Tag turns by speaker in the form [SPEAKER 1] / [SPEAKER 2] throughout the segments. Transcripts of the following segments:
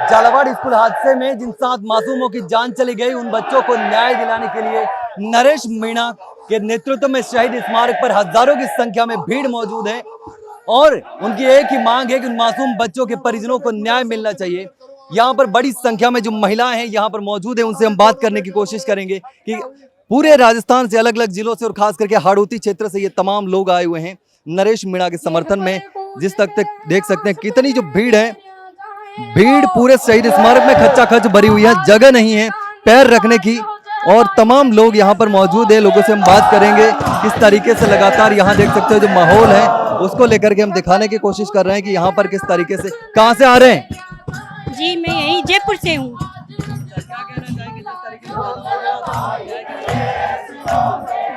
[SPEAKER 1] Jhalawar school हादसे में जिन 7 मासूमों की जान चली गई, उन बच्चों को न्याय दिलाने के लिए नरेश मीणा के नेतृत्व में शहीद स्मारक पर हजारों की संख्या में भीड़ मौजूद है और उनकी एक ही मांग है कि उन मासूम बच्चों के परिजनों को न्याय मिलना चाहिए। यहाँ पर बड़ी संख्या में जो महिलाएं हैं यहाँ पर मौजूद है, उनसे हम बात करने की कोशिश करेंगे कि पूरे राजस्थान से अलग अलग जिलों से और खास करके हाड़ौती क्षेत्र से ये तमाम लोग आए हुए हैं नरेश मीणा के समर्थन में। जिस तक देख सकते हैं कितनी जो भीड़ है, भीड़ पूरे शहीद स्मारक में खच्चा खच भरी हुई है, जगह नहीं है पैर रखने की और तमाम लोग यहाँ पर मौजूद है। लोगों से हम बात करेंगे किस तरीके से लगातार यहाँ देख सकते हो जो माहौल है उसको लेकर के हम दिखाने की कोशिश कर रहे हैं कि यहाँ पर किस तरीके से। कहाँ से आ रहे हैं
[SPEAKER 2] जी? मैं यही जयपुर से हूँ।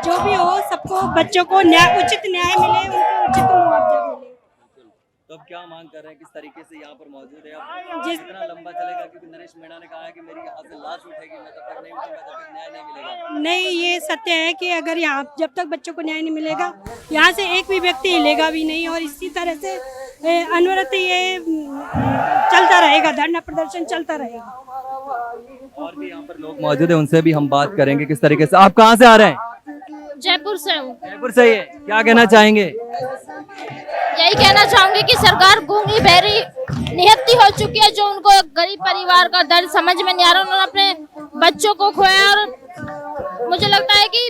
[SPEAKER 2] जो भी हो, सबको बच्चों को न्याय, उचित न्याय मिले, उनको उचित मुआवजा मिले।
[SPEAKER 1] तो अब क्या मांग कर रहे हैं, किस तरीके से यहाँ पर मौजूद है? अब कितना लंबा चलेगा? क्योंकि नरेश मीणा ने कहा है कि मेरी यहाँ से लाश उठेगी, मैं तब तक नहीं उठूंगा जब तक न्याय नहीं मिलेगा।
[SPEAKER 2] नहीं, ये सत्य है कि अगर यहाँ जब तक बच्चों को न्याय नहीं मिलेगा, यहाँ से एक भी व्यक्ति हिलेगा भी नहीं और इसी तरह से अनवरत ये चलता रहेगा, धरना प्रदर्शन चलता रहेगा।
[SPEAKER 1] और भी यहाँ पर लोग मौजूद है, उनसे भी हम बात करेंगे किस तरीके से। आप कहाँ से आ रहे हैं?
[SPEAKER 3] जयपुर से हूँ।
[SPEAKER 1] जयपुर से ही है, क्या कहना चाहेंगे?
[SPEAKER 3] यही कहना चाहूंगी कि सरकार गूंगी बहरी निहत्ती हो चुकी है, जो उनको गरीब परिवार का दर्द समझ में नहीं आ रहा। उन्होंने अपने बच्चों को खोया और मुझे लगता है कि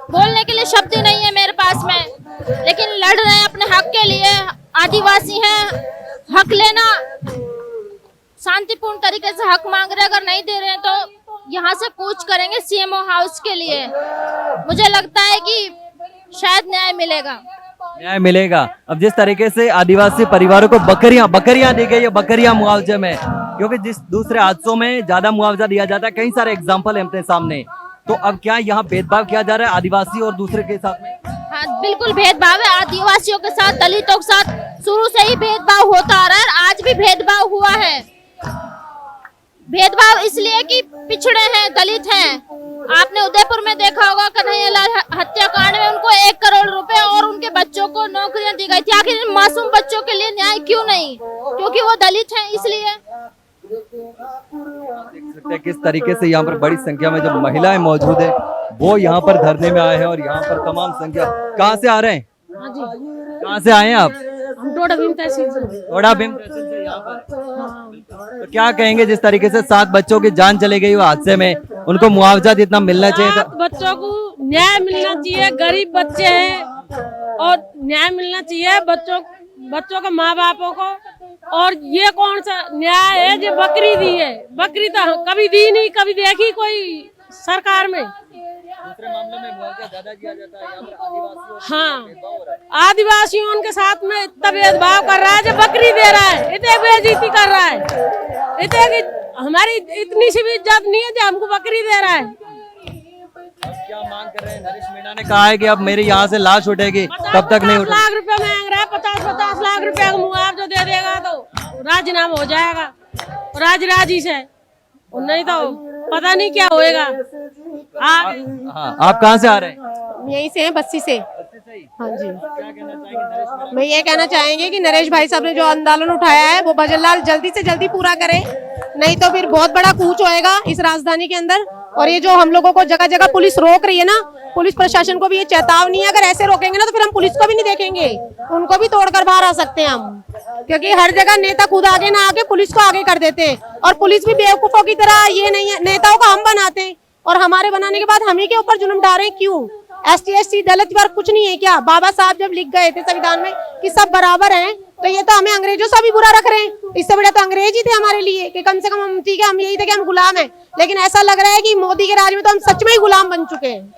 [SPEAKER 3] बोलने के लिए शब्द ही नहीं है मेरे पास में, लेकिन लड़ रहे हैं अपने हक के लिए। आदिवासी हैं, हक लेना शांतिपूर्ण तरीके से हक मांग रहे हैं, अगर नहीं दे रहे हैं तो यहाँ से कूच करेंगे सीएमओ हाउस के लिए। मुझे लगता है कि शायद न्याय मिलेगा।
[SPEAKER 1] न्याय मिलेगा। अब जिस तरीके से आदिवासी परिवारों को बकरियां दी गई है, बकरियां मुआवजे में, क्योंकि जिस दूसरे हादसों में ज्यादा मुआवजा दिया जाता है, कई सारे एग्जाम्पल है अपने सामने। तो अब क्या यहाँ भेदभाव किया जा रहा है आदिवासी और दूसरे के साथ में?
[SPEAKER 3] हाँ, बिल्कुल भेदभाव है। आदिवासियों के साथ, दलितों के साथ शुरू से ही भेदभाव होता आ रहा है, आज भी भेदभाव हुआ है। भेदभाव इसलिए कि पिछड़े हैं, दलित हैं। आपने उदयपुर में देखा होगा कन्हैयालाल हत्याकांड में उनको 1 करोड़ रुपए और उनके बच्चों को नौकरियां दी गई थी। आखिर इन मासूम बच्चों के लिए न्याय क्यों नहीं? क्योंकि वो दलित हैं, इसलिए।
[SPEAKER 1] देख सकते हैं किस तरीके से यहाँ पर बड़ी संख्या में जो महिलाएं मौजूद है वो यहाँ पर धरने में आए हैं और यहाँ पर तमाम संख्या। कहाँ से आ रहे हैं? कहाँ से आए हैं आप?
[SPEAKER 2] डोडा भीम तहसील
[SPEAKER 1] से यहाँ पर। तो क्या कहेंगे जिस तरीके से 7 बच्चों की जान चली गई वो हादसे में, उनको मुआवजा जितना मिलना चाहिए था?
[SPEAKER 4] बच्चों को न्याय मिलना चाहिए, गरीब बच्चे हैं और न्याय मिलना चाहिए बच्चों के माँ बापों को। और ये कौन सा न्याय है जो बकरी दी है? बकरी तो कभी दी नहीं, कभी देखी कोई सरकार में।
[SPEAKER 1] दूसरे मामलों में मुआवजा ज्यादा दिया जाता है, यहाँ पर आदिवासियों
[SPEAKER 4] हाँ, आदिवासियों के साथ में इतना भेदभाव कर रहा है जो बकरी दे रहा है, इतने बेइज्जती कर रहा है, इतने की हमारी इतनी सी भी इज्जत नहीं है जो हमको बकरी दे रहा है।
[SPEAKER 1] क्या मांग कर रहे हैं? नरेश मीणा ने कहा है कि अब मेरी यहाँ से लाश उठेगी, तब तक नहीं उठेगी।
[SPEAKER 4] 50 लाख रुपए मांग रहा है, 50 लाख रुपए का मुआवजा दे देगा तो राजीनामा हो जाएगा राजी से, नहीं तो पता नहीं क्या होएगा।
[SPEAKER 1] हाँ, आप कहाँ से आ रहे हैं?
[SPEAKER 5] यहीं से हैं, बस्सी से। हाँ जी।
[SPEAKER 1] क्या कहना चाहेंगे?
[SPEAKER 5] मैं ये कहना चाहेंगे कि नरेश भाई साहब ने जो आंदोलन उठाया है वो भजनलाल जल्दी से जल्दी पूरा करें, नहीं तो फिर बहुत बड़ा कूच होएगा इस राजधानी के अंदर। और ये जो हम लोगों को जगह जगह पुलिस रोक रही है ना, पुलिस प्रशासन को भी ये चेतावनी है, अगर ऐसे रोकेंगे ना तो फिर हम पुलिस को भी नहीं देखेंगे, उनको भी तोड़कर बाहर आ सकते हैं हम। क्योंकि हर जगह नेता खुद आगे ना आके पुलिस को आगे कर देते हैं और पुलिस भी बेवकूफों की तरह ये नहीं है, नेताओं को हम बनाते हैं और हमारे बनाने के बाद हम ही के ऊपर जुल्म डाल रहे हैं। क्यों? ST SC दलित वर्ग कुछ नहीं है क्या? बाबा साहब जब लिख गए थे संविधान में कि सब बराबर हैं, तो ये तो हमें अंग्रेजों से भी बुरा रख रहे हैं। इससे बड़े तो अंग्रेज ही थे हमारे लिए कि कम से कम हम, ठीक है, हम यही थे कि हम गुलाम हैं, लेकिन ऐसा लग रहा है कि मोदी के राज में तो हम सच में ही गुलाम बन चुके हैं।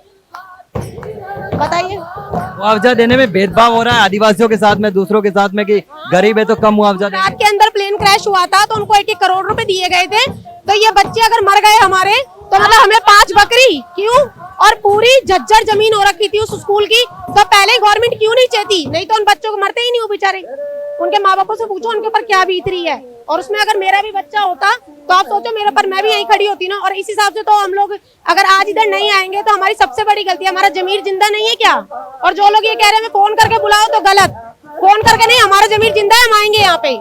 [SPEAKER 5] बताइए।
[SPEAKER 1] मुआवजा देने में भेदभाव हो रहा है आदिवासियों के साथ में, दूसरों के साथ में, कि गरीब है तो कम मुआवजा।
[SPEAKER 5] रात के अंदर प्लेन क्रैश हुआ था तो उनको 1-1 करोड़ रुपए दिए गए थे, तो ये बच्चे अगर मर गए हमारे तो मतलब हमें 5 बकरी क्यों? और पूरी झज्जर जमीन हो रखी थी उस स्कूल की, तो पहले ही गवर्नमेंट क्यों नहीं चाहती? नहीं तो उन बच्चों को मरते ही नहीं वो बेचारे। उनके माँ बापों से पूछो उनके ऊपर क्या बीत रही है। और उसमें अगर मेरा भी बच्चा होता तो आप सोचो मेरे पर, मैं भी यहीं खड़ी होती ना। और इस हिसाब से तो हम लोग अगर आज इधर नहीं आएंगे तो हमारी सबसे बड़ी गलती है, हमारा जमीर जिंदा नहीं है क्या? और जो लोग ये कह रहे हैं फोन करके बुलाओ, तो गलत। फोन करके नहीं, हमारा जमीर जिंदा है, हम आएंगे यहाँ पे।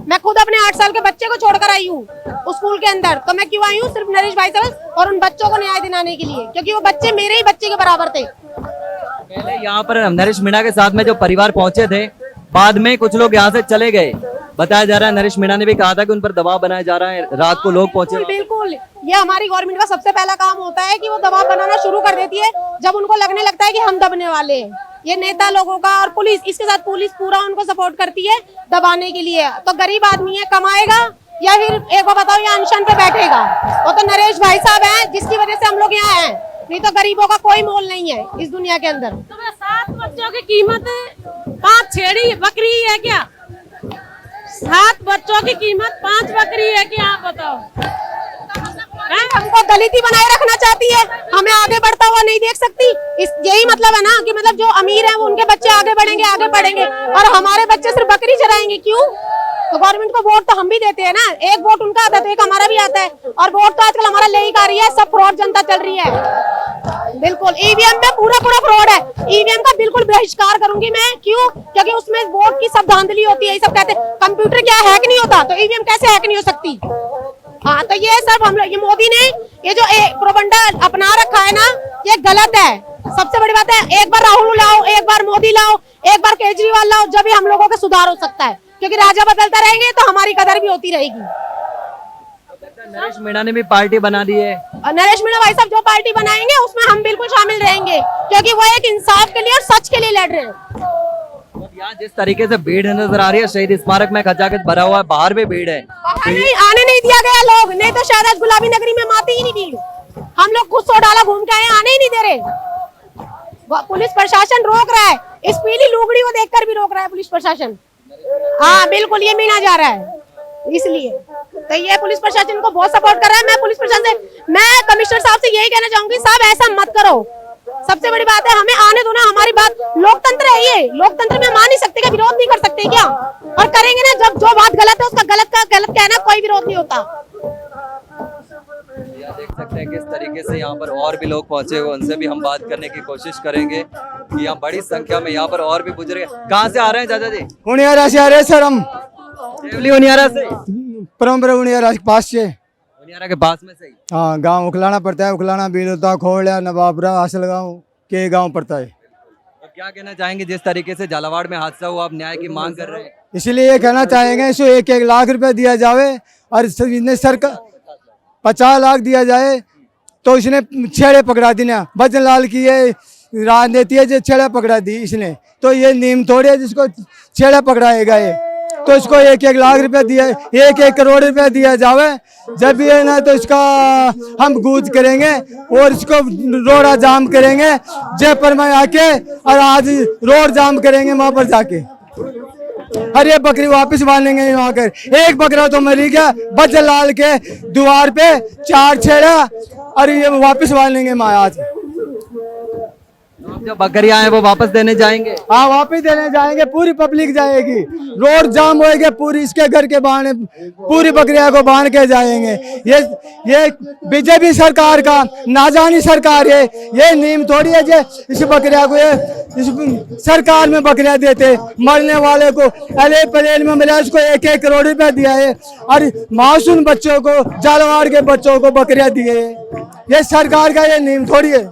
[SPEAKER 5] मैं खुद अपने 8 साल के बच्चे को छोड़कर आई हूँ उस स्कूल के अंदर। तो मैं क्यों आई हूँ? सिर्फ नरेश भाई साहब और उन बच्चों को न्याय दिलाने के लिए, क्योंकि वो बच्चे मेरे ही बच्चे के बराबर थे।
[SPEAKER 1] पहले यहाँ पर नरेश मीणा के साथ में जो परिवार पहुंचे थे, बाद में कुछ लोग यहाँ से चले गए। बताया जा रहा है, नरेश मीणा ने भी कहा था कि उन पर दबाव बनाया जा रहा है, रात को लोग पहुंचे।
[SPEAKER 5] बिल्कुल, ये हमारी गवर्नमेंट का सबसे पहला काम होता है कि वो दबाव बनाना शुरू कर देती है जब उनको लगने लगता है कि हम दबने वाले हैं। ये नेता लोगों का और पुलिस, इसके साथ पुलिस पूरा उनको सपोर्ट करती है दबाने के लिए। तो गरीब आदमी है, कमाएगा या फिर एक बार बताओ, ये अनशन पे बैठेगा। वो तो नरेश भाई साहब हैं जिसकी वजह से हम लोग यहाँ हैं, नहीं तो गरीबों का कोई मोल नहीं है इस दुनिया के अंदर।
[SPEAKER 4] तो 7 बच्चों की कीमत 5 छेड़ी बकरी है क्या? 7 बच्चों की कीमत 5 बकरी है क्या? आप बताओ।
[SPEAKER 5] हमको दलित ही बनाए रखना चाहती है, हमें आगे बढ़ता हुआ नहीं देख सकती। इस यही मतलब है ना कि मतलब जो अमीर है वो उनके बच्चे आगे बढ़ेंगे और हमारे बच्चे सिर्फ बकरी चराएंगे। क्यों? तो गवर्नमेंट को वोट तो हम भी देते हैं ना, एक वोट उनका आता है तो एक हमारा भी आता है। और वोट तो आजकल हमारा ले ही आ रही है, सब फ्रॉड जनता चल रही है। बिल्कुल ईवीएम में पूरा फ्रॉड है। ईवीएम का बिल्कुल बहिष्कार करूंगी मैं। क्यों? क्योंकि उसमें वोट की सब धांधली होती है। ये सब कहते हैं कंप्यूटर क्या हैक नहीं होता, तो ईवीएम कैसे हैक नहीं हो सकती? हाँ, तो ये सब हम लोग, ये मोदी ने ये जो प्रोपगेंडा अपना रखा है ना, ये गलत है। सबसे बड़ी बात है, एक बार राहुल लाओ, एक बार मोदी लाओ, एक बार केजरीवाल लाओ, जब भी हम लोगों का सुधार हो सकता है। क्योंकि राजा बदलता रहेंगे तो हमारी कदर भी होती रहेगी।
[SPEAKER 1] नरेश मीणा ने भी पार्टी बना दी है।
[SPEAKER 5] नरेश मीणा भाई साहब जो पार्टी बनाएंगे उसमें हम बिल्कुल शामिल रहेंगे, क्योंकि वो एक इंसाफ के लिए और सच के लिए लड़ रहे हैं।
[SPEAKER 1] यहाँ जिस तरीके से भीड़ नजर आ रही है शहीद स्मारक में, खचाखच भरा हुआ है, बाहर भी भीड़ है।
[SPEAKER 5] आने नहीं दिया गया लोग, नहीं तो शायद आज गुलाबी नगरी में आती ही नहीं भीड़। हम लोग खुद 100 डाला घूम के आए, आने ही नहीं दे रहे। पुलिस प्रशासन रोक रहा है, इस पीली लुगड़ी को देखकर भी रोक रहा है पुलिस प्रशासन। हाँ बिल्कुल, ये मीना जा रहा है, इसलिए तो ये पुलिस प्रशासन को बहुत सपोर्ट कर रहा है। मैं पुलिस प्रशासन से, मैं कमिश्नर साहब से यही कहना चाहूंगी, साहब ऐसा मत करो। सबसे बड़ी बात है, हमें आने दो ना, हमारी बात, लोकतंत्र है ये, लोकतंत्र में मान नहीं सकते क्या? विरोध नहीं कर सकते क्या? और करेंगे ना, जब जो बात गलत है उसका गलत का गलत कहना, कोई विरोध नहीं होता।
[SPEAKER 1] देख सकते हैं किस तरीके से यहाँ पर और भी लोग पहुंचे हुए, उनसे भी हम बात करने की कोशिश करेंगे कि यहाँ बड़ी संख्या में यहाँ पर और भी बुजुर्ग। कहाँ से आ रहे हैं चाचा जी?
[SPEAKER 6] उनियारा से आ रहे सर हम,
[SPEAKER 1] केवली उनियारा से,
[SPEAKER 6] परम्परा उनियारा के पास से।
[SPEAKER 1] उनियारा के पास में से ही?
[SPEAKER 6] हाँ, गांव उखलाना पड़ता है, उखलाना बीलोता खोड़िया नवाबरा हासिल गाँव के गांव पड़ता है।
[SPEAKER 1] तो क्या कहना चाहेंगे, जिस तरीके से झालावाड़ में हादसा हुआ, आप न्याय की मांग कर रहे हैं?
[SPEAKER 6] इसलिए ये कहना चाहेंगे, इसको 1-1 लाख रुपया दिया जावे और इसने सरकार 50 लाख दिया जाए। तो इसने छेड़े पकड़ा दी ना, भजन लाल की ये राजनीति है जो छेड़ा पकड़ा दी इसने, तो ये नीम थोड़ी है जिसको छेड़ा पकड़ाएगा ये। तो इसको 1-1 लाख रुपया दिया, 1-1 करोड़ रुपया दिया जावे। जब भी है ना तो इसका हम गूंज करेंगे और इसको रोड़ा जाम करेंगे जयपुर में आके, और आज रोड जाम करेंगे वहां पर जाके। अरे बकरी वापस बांधेंगे वहां कर। एक बकरा तो मरी गया भजन लाल के द्वार पे, 4 छेड़ा, और ये वापस बांधेंगे माँ आज।
[SPEAKER 1] जो बकरियां हैं वो वापस देने जाएंगे?
[SPEAKER 6] हाँ, वापस देने जाएंगे, पूरी पब्लिक जाएगी, रोड जाम होएगा पूरी, इसके घर के बाहर पूरी बकरियां को बांध के जाएंगे। ये बीजेपी सरकार का नाजानी सरकार है, ये नीम थोड़ी है जो इस बकरिया को ये इस सरकार में बकरियां देते मरने वाले को। अले परेल में मिला इसको 1-1 करोड़ रुपया दिया है, और मासूम बच्चों को, झालावाड़ के बच्चों को बकरियां दिए है। ये सरकार का ये नीम थोड़ी है।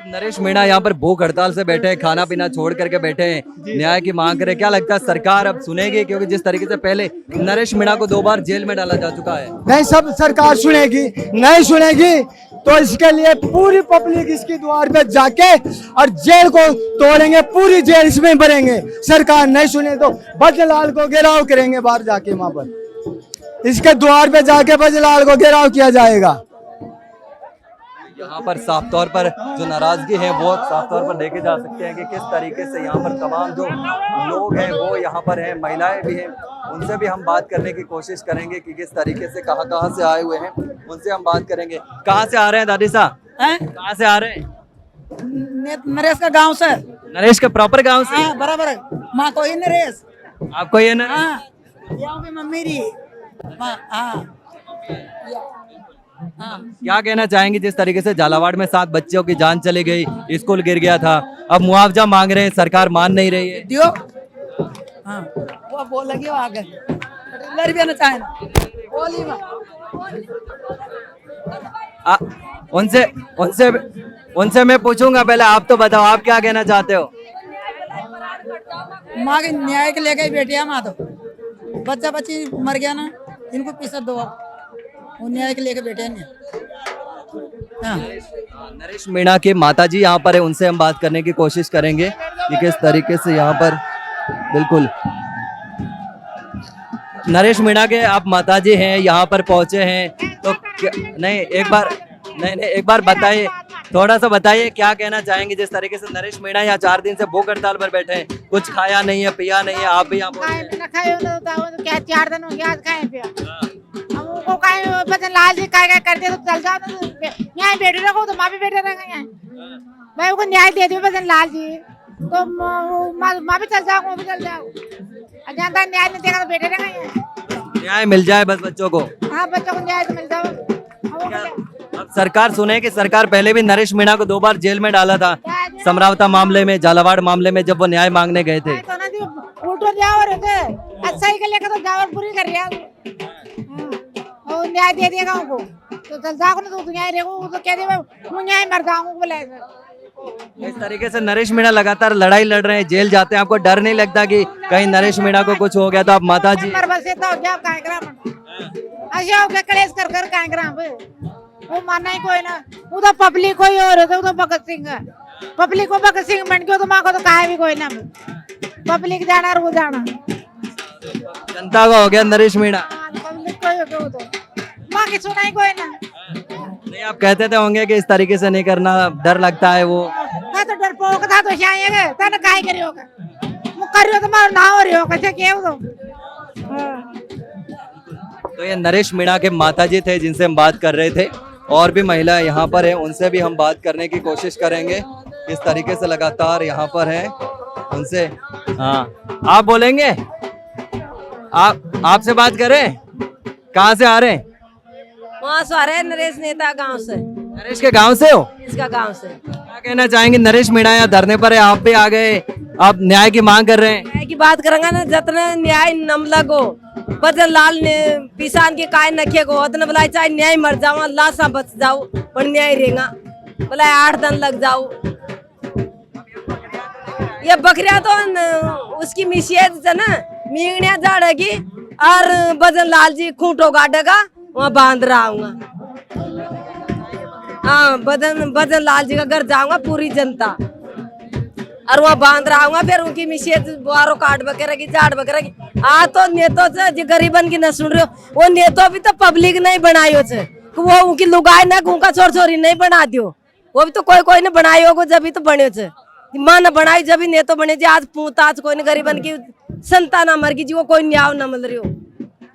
[SPEAKER 1] नरेश मीणा यहाँ पर भूख हड़ताल से बैठे हैं, खाना पीना छोड़ करके बैठे हैं, न्याय की मांग करें। क्या लगता है सरकार अब सुनेगी? क्योंकि जिस तरीके से पहले नरेश मीणा को 2 बार जेल में डाला जा चुका है।
[SPEAKER 6] नहीं, सब सरकार सुनेगी, नहीं सुनेगी तो इसके लिए पूरी पब्लिक इसकी द्वार पे जाके और जेल को तोड़ेंगे, पूरी जेल इसमें भरेंगे। सरकार नहीं सुने तो भजनलाल को घेराव करेंगे, बाहर जाके वहां पर इसके द्वार पे जाके भजनलाल को घेराव किया जाएगा।
[SPEAKER 1] यहाँ पर साफ तौर पर जो नाराजगी है वो साफ तौर पर देखे जा सकते हैं कि किस तरीके से यहाँ पर तमाम जो लोग हैं वो यहाँ पर हैं, महिलाएं भी हैं, उनसे भी हम बात करने की कोशिश करेंगे कि किस तरीके से कहाँ से आए हुए हैं, उनसे हम बात करेंगे। कहाँ से आ रहे हैं दादी साहब? कहाँ से आ रहे हैं?
[SPEAKER 7] नरेश का गांव से।
[SPEAKER 1] नरेश के प्रॉपर गांव से?
[SPEAKER 7] हाँ, बराबर। माँ को ही नरेश।
[SPEAKER 1] आपको ये ना?
[SPEAKER 7] यहाँ पे मम्मी रही।
[SPEAKER 1] क्या कहना चाहेंगे, जिस तरीके से झालावाड़ में 7 बच्चों की जान चली गई, स्कूल गिर गया था, अब मुआवजा मांग रहे हैं, सरकार मान नहीं रही है?
[SPEAKER 7] दियो हाँ वो बोलेगी वो आगे पटेलर भी आना चाहे ना बोली माँ
[SPEAKER 1] उनसे उनसे उनसे मैं पूछूंगा, पहले आप तो बताओ आप क्या कहना चाहते हो।
[SPEAKER 7] माँ के न्याय के लेके ही बैठी है माँ तो बच्चा बच्ची मर गया ना इनको पीछे दो आप वो न्याय के लेके बैठे नहीं हाँ
[SPEAKER 1] नरेश मीणा के माता जी यहाँ पर है, उनसे हम बात करने की कोशिश करेंगे कि किस तरीके से यहाँ पर बिल्कुल नरेश मीणा के आप माता जी हैं, यहाँ पर पहुंचे हैं तो नहीं एक बार बताइए, थोड़ा सा बताइए क्या कहना चाहेंगे जिस तरीके से नरेश मीणा यहाँ 4 दिन से भूख हड़ताल पर बैठे हैं, कुछ खाया नहीं है पिया नहीं है, आप भी यहाँ
[SPEAKER 8] क्या 4 दिन हो गया आज खाए पिया हम उनको काहे बचन लाल जी काय करते तो चल जाओ तो यहाँ बैठे रहो तो माँ भी बैठे रहेगा यहाँ मैं उनको न्याय दे दूँ बचन लाल जी तो माँ भी चल जाओ वो भी चल जाओ जहाँ तक न्याय नहीं देगा तो बैठे रहेगा यहाँ
[SPEAKER 1] न्याय मिल जाए बस बच्चों को।
[SPEAKER 8] हाँ बच्चों को न्याय तो मिल जाओ
[SPEAKER 1] अब सरकार सुने कि सरकार पहले भी नरेश मीणा को 2 बार जेल में डाला था, समरावता मामले में, झालावाड़ मामले में, जब वो न्याय मांगने गए थे।
[SPEAKER 8] तो ना उल्टो जाओ अच्छा ही कर लेकर तो जाओ पूरी कर रहा और न्याय दे देगा उनको तो चल जाओ ना तो न्याय रहेगा वो तो कह दे मैं न्याय मर जाऊंगा बोले
[SPEAKER 1] इस तरीके से नरेश मीणा लगातार लड़ाई लड़ रहे हैं, जेल जाते हैं, आपको डर नहीं लगता कि कहीं नरेश मीणा को कुछ हो गया तो आप माता जी
[SPEAKER 8] कलेश कर वो मानना ही कोई ना वो तो पब्लिक कोई और होता तो भगत सिंह पब्लिक को भगत सिंह बन के तो माँ को तो कहा भी कोई ना पब्लिक जाना और वो जाना
[SPEAKER 1] जनता का हो गया नरेश मीणा।
[SPEAKER 8] पब्लिक कोई हो गया वो तो माँ की सुनाई कोई ना
[SPEAKER 1] नहीं आप कहते थे होंगे कि इस तरीके से नहीं करना, डर लगता है वो
[SPEAKER 8] था तो डर पोक था तो शायद था ना काय करी होगा वो करियो तो मारो ना हो रही होगा क्या क्या
[SPEAKER 1] तो ये नरेश मीणा के माताजी थे जिनसे हम बात कर रहे थे, और भी महिला यहाँ पर है उनसे भी हम बात करने की कोशिश करेंगे किस तरीके से लगातार यहाँ पर है उनसे। हाँ आप बोलेंगे, आपसे बात करें, कहाँ से आ रहे हैं?
[SPEAKER 4] वहाँ से आ रहे हैं नरेश नेता गांव से।
[SPEAKER 1] नरेश के गांव से हो?
[SPEAKER 4] इसका गांव से।
[SPEAKER 1] क्या कहना चाहेंगे, नरेश मीणा यहाँ धरने पर है, आप भी आ गए, आप न्याय की मांग कर रहे हैं।
[SPEAKER 4] न्याय की बात करेंगे ना, जितना न्याय नम लगो बदन लाल ने किसान के काय नखे को उतना बोला चाहे न्याय मर जाओ अल्लाह सा बच जाओ पर न्याय रहेगा बोला 8 दिन लग जाओ। ये बकरिया तो उसकी मिशियत से ना मींगड़िया झाड़ेगी और बदन लाल जी खूंटो गाड़ेगा वहाँ बांध रहा हूँ। हाँ बदन लाल जी का घर जाऊंगा पूरी जनता और वहाँ बांध रहा हूँ फिर उनकी मिशियत बुआरो काट वगैरह की झाड़ वगैरह की। तो नेतो से जो गरीबन की न सुन रहे हो वो नेतो भी तो पब्लिक नहीं बनायो से वो उनकी लुगाई ना उनका छोर छोरी नहीं बना दियो वो भी तो कोई ने बनाई होगा जब भी तो बने से माँ न बनाई जब भी नेतो बने जी। आज पूछताछ कोई ने गरीबन की संतान मर गई जी वो कोई न्याय न मिल रही हो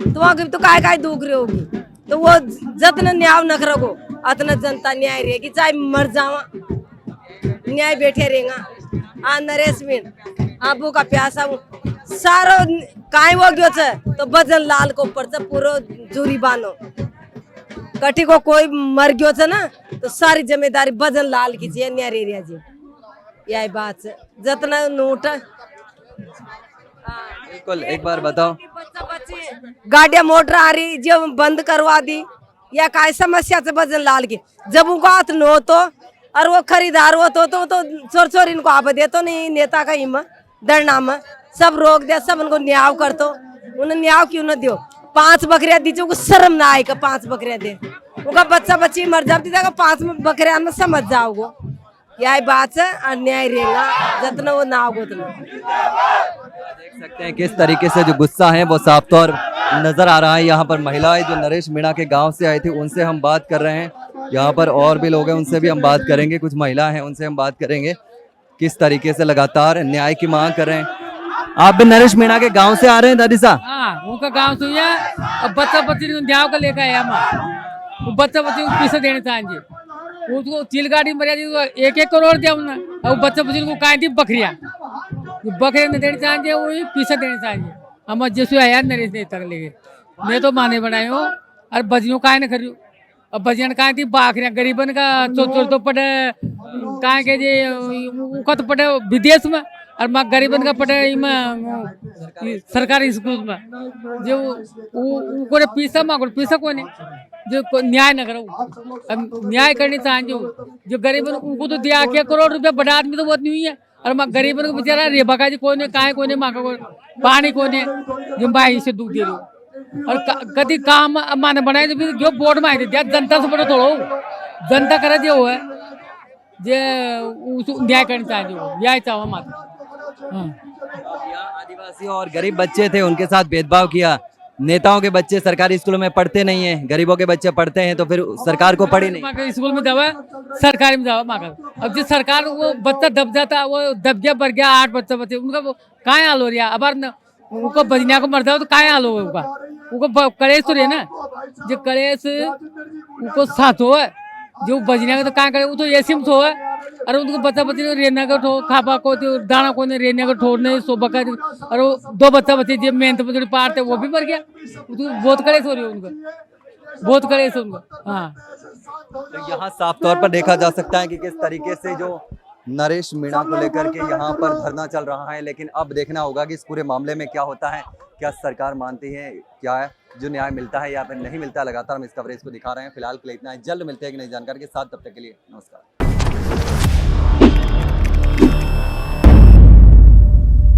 [SPEAKER 4] तो वहाँ तो काय दुख रही होगी तो वो जतन न्याय न करोगो अतना जनता न्याय रहेगी चाहे मर जावा न्याय बैठे रहेगा। नरेश मीण आबू का प्यासा सारो काय हो गयो छे तो बदन लाल को ऊपर से पूरो जुरी बानो कटी को कोई मर गयो छे ना तो सारी जिम्मेदारी बदन लाल की जी न्याय रिया जी। यही बात है जितना नोट
[SPEAKER 1] बिल्कुल एक बार बताओ
[SPEAKER 4] गाड़िया मोटर आ रही जो बंद करवा दी या काय समस्या से बदन लाल की जब उनको हाथ न हो तो और वो खरीदार हो तो छोर छोर इनको आप दे तो नहीं नेता का हिम धरना में सब रोक दे सब उनको न्याय कर तो उन्हें न्याय क्यों न दियो। 5 बकरियां दीजिए उनको शर्म ना आएगा 5 बकरियां दे उनका बच्चा बच्ची मर जाती 5 बकरियां में समझ जाओगे यही बात है अन्याय रहेगा जितना वो ना होगा उतना।
[SPEAKER 1] देख सकते हैं किस तरीके से जो गुस्सा है वो साफ तौर नजर आ रहा है। यहाँ पर महिलाएं जो नरेश मीणा के गांव से आई थी उनसे हम बात कर रहे हैं, यहाँ पर और भी लोग हैं उनसे भी हम बात करेंगे, कुछ महिला हैं उनसे हम बात करेंगे किस तरीके से लगातार न्याय की मांग कर रहे हैं। आप भी नरेश मीणा के गांव से आ रहे हैं दादी साहब?
[SPEAKER 9] हाँ उनका गांव से अब बच्चा बच्ची न्याय का लेकर आया वो बच्चा बच्ची को पैसे देने चाहिए उसको चिल गाड़ी मरिया 1-1 करोड़ दिया उन्हें और बच्चा बच्ची को कहा थी बकरिया नहीं देनी चाहिए वो पैसा देने चाहिए। हम जैसे आया नरेश ने तक लेके मैं तो माने बनाए हो और बजियों का न खरियो अब बजियन कहा थी बाखरिया गरीबन का चोर तो पड़े कहा के जे तो पड़े विदेश में और माँ गरीबन का पटे सरकारी स्कूल में जो को पीसा माँ को पीसा कोने जो न्याय न करो। अब न्याय करनी चाहिए जो गरीबन उनको तो दिया क्या करोड़ रुपया बड़ा आदमी तो बहुत नहीं है। और माँ गरीबन को बेचारा रेबका जी कोने काहे कोने माँ को पानी कोने जो भाई से दुख दे रहे और कभी काम माने बनाए जो बोर्ड में आए थे जनता से बड़ा थोड़ा जनता करे जो है जे न्याय करनी चाहिए न्याय चाहो माता।
[SPEAKER 1] यहाँ आदिवासी और गरीब बच्चे थे उनके साथ भेदभाव किया। नेताओं के बच्चे सरकारी स्कूलों में पढ़ते नहीं है, गरीबों के बच्चे पढ़ते हैं तो फिर सरकार को पढ़ी नहीं।
[SPEAKER 9] स्कूल में दवा सरकारी में दवा मांगा। अब जिस सरकार वो बच्चा दब जाता वो दब गया बढ़ गया 8 बच्चे उनका कहाँ हाल हो रहा है। अब उनको बजना को मर जाओ तो कहाँ हाल होगा उनको कलेश तो रहे ना जो कलेश उनको साथ हो जो बजना का तो कहाँ करे वो तो ऐसी में है। और उनको बच्चा बच्चे रेना का ठो खापा को तो दाना को ने रेने का ठोड़ने सोबा का और वो 2 बच्चा बच्चे जो मेहनत पर जो पारते वो भी मर गया। तो बहुत कलेश हो रही है उनको बहुत कलेश उनको। हाँ
[SPEAKER 1] तो यहाँ साफ तौर पर देखा जा सकता है कि किस तरीके से जो नरेश मीणा को लेकर के यहाँ पर धरना चल रहा है। लेकिन अब देखना होगा कि इस पूरे मामले में क्या होता है, क्या सरकार मानती है, क्या है जो न्याय मिलता है या फिर नहीं मिलता। लगातार हम इस कवरेज को दिखा रहे हैं। फिलहाल के लिए इतना है, जल्द मिलते हैं कि नई जानकारी के साथ, तब तक के लिए नमस्कार।